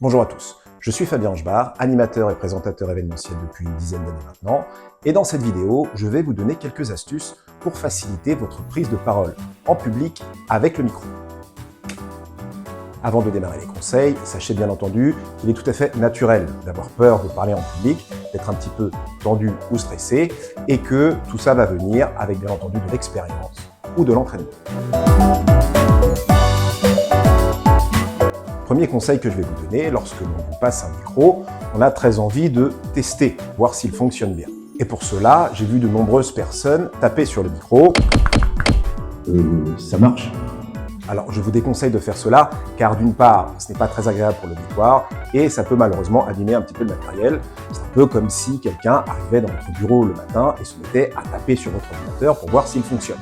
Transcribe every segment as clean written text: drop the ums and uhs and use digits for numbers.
Bonjour à tous, je suis Fabien Angebar, animateur et présentateur événementiel depuis une dizaine d'années maintenant, et dans cette vidéo, je vais vous donner quelques astuces pour faciliter votre prise de parole en public avec le micro. Avant de démarrer les conseils, sachez bien entendu qu'il est tout à fait naturel d'avoir peur de parler en public, d'être un petit peu tendu ou stressé, et que tout ça va venir avec bien entendu de l'expérience ou de l'entraînement. Premier conseil que je vais vous donner, lorsque l'on vous passe un micro, on a très envie de tester, voir s'il fonctionne bien. Et pour cela, j'ai vu de nombreuses personnes taper sur le micro. Ça marche. Alors, je vous déconseille de faire cela, car d'une part, ce n'est pas très agréable pour l'auditoire, et ça peut malheureusement abîmer un petit peu le matériel. C'est un peu comme si quelqu'un arrivait dans votre bureau le matin et se mettait à taper sur votre ordinateur pour voir s'il fonctionne.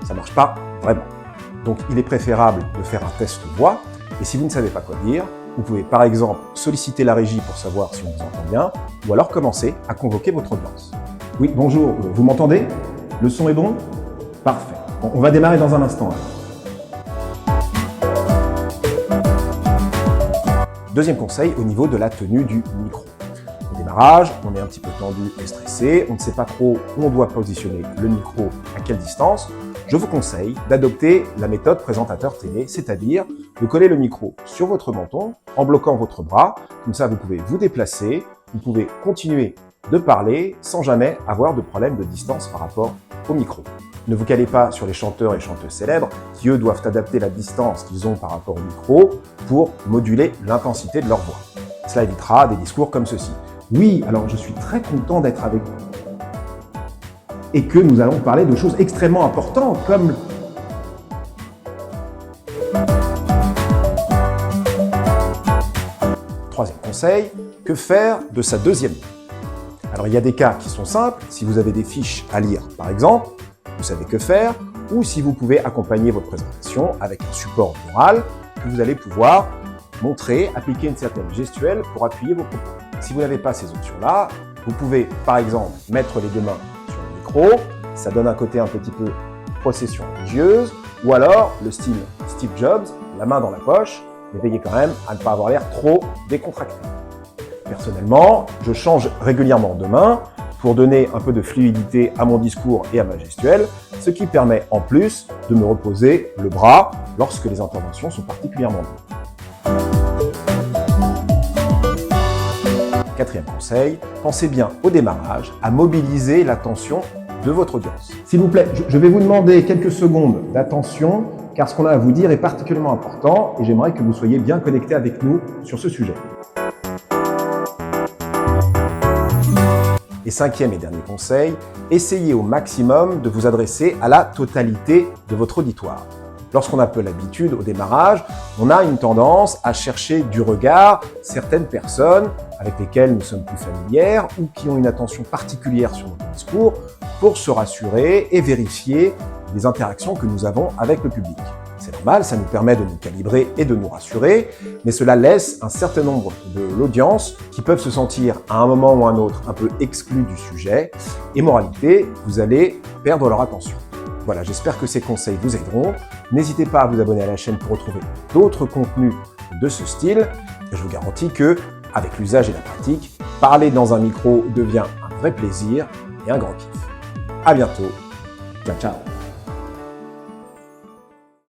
Ça ne marche pas vraiment. Donc, il est préférable de faire un test voix. Et si vous ne savez pas quoi dire, vous pouvez par exemple solliciter la régie pour savoir si on vous entend bien, ou alors commencer à convoquer votre audience. Oui, bonjour, vous m'entendez? Le son est bon? Parfait. On va démarrer dans un instant. Deuxième conseil, au niveau de la tenue du micro. Au démarrage, on est un petit peu tendu et stressé, on ne sait pas trop où on doit positionner le micro, à quelle distance. Je vous conseille d'adopter la méthode présentateur télé, c'est-à-dire de coller le micro sur votre menton en bloquant votre bras. Comme ça, vous pouvez vous déplacer, vous pouvez continuer de parler sans jamais avoir de problème de distance par rapport au micro. Ne vous calez pas sur les chanteurs et chanteuses célèbres qui, eux, doivent adapter la distance qu'ils ont par rapport au micro pour moduler l'intensité de leur voix. Cela évitera des discours comme ceci. Oui, alors je suis très content d'être avec vous. Et que nous allons parler de choses extrêmement importantes comme... Troisième conseil, que faire de sa deuxième vie? Alors il y a des cas qui sont simples, si vous avez des fiches à lire par exemple, vous savez que faire, ou si vous pouvez accompagner votre présentation avec un support oral que vous allez pouvoir montrer, appliquer une certaine gestuelle pour appuyer vos propos. Si vous n'avez pas ces options-là, vous pouvez par exemple mettre les deux mains sur le micro, ça donne un côté un petit peu procession religieuse, ou alors le style Steve Jobs, la main dans la poche, mais veillez quand même à ne pas avoir l'air trop décontracté. Personnellement, je change régulièrement de main pour donner un peu de fluidité à mon discours et à ma gestuelle, ce qui permet en plus de me reposer le bras lorsque les interventions sont particulièrement longues. Quatrième conseil, pensez bien au démarrage à mobiliser l'attention de votre audience. S'il vous plaît, je vais vous demander quelques secondes d'attention, car ce qu'on a à vous dire est particulièrement important et j'aimerais que vous soyez bien connectés avec nous sur ce sujet. Et cinquième et dernier conseil, essayez au maximum de vous adresser à la totalité de votre auditoire. Lorsqu'on a peu l'habitude au démarrage, on a une tendance à chercher du regard certaines personnes avec lesquelles nous sommes plus familières ou qui ont une attention particulière sur notre discours pour se rassurer et vérifier les interactions que nous avons avec le public. C'est normal, ça nous permet de nous calibrer et de nous rassurer, mais cela laisse un certain nombre de l'audience qui peuvent se sentir à un moment ou à un autre un peu exclus du sujet, et moralité, vous allez perdre leur attention. Voilà, j'espère que ces conseils vous aideront. N'hésitez pas à vous abonner à la chaîne pour retrouver d'autres contenus de ce style, et je vous garantis que, avec l'usage et la pratique, parler dans un micro devient un vrai plaisir et un grand kiff. À bientôt, ciao ciao.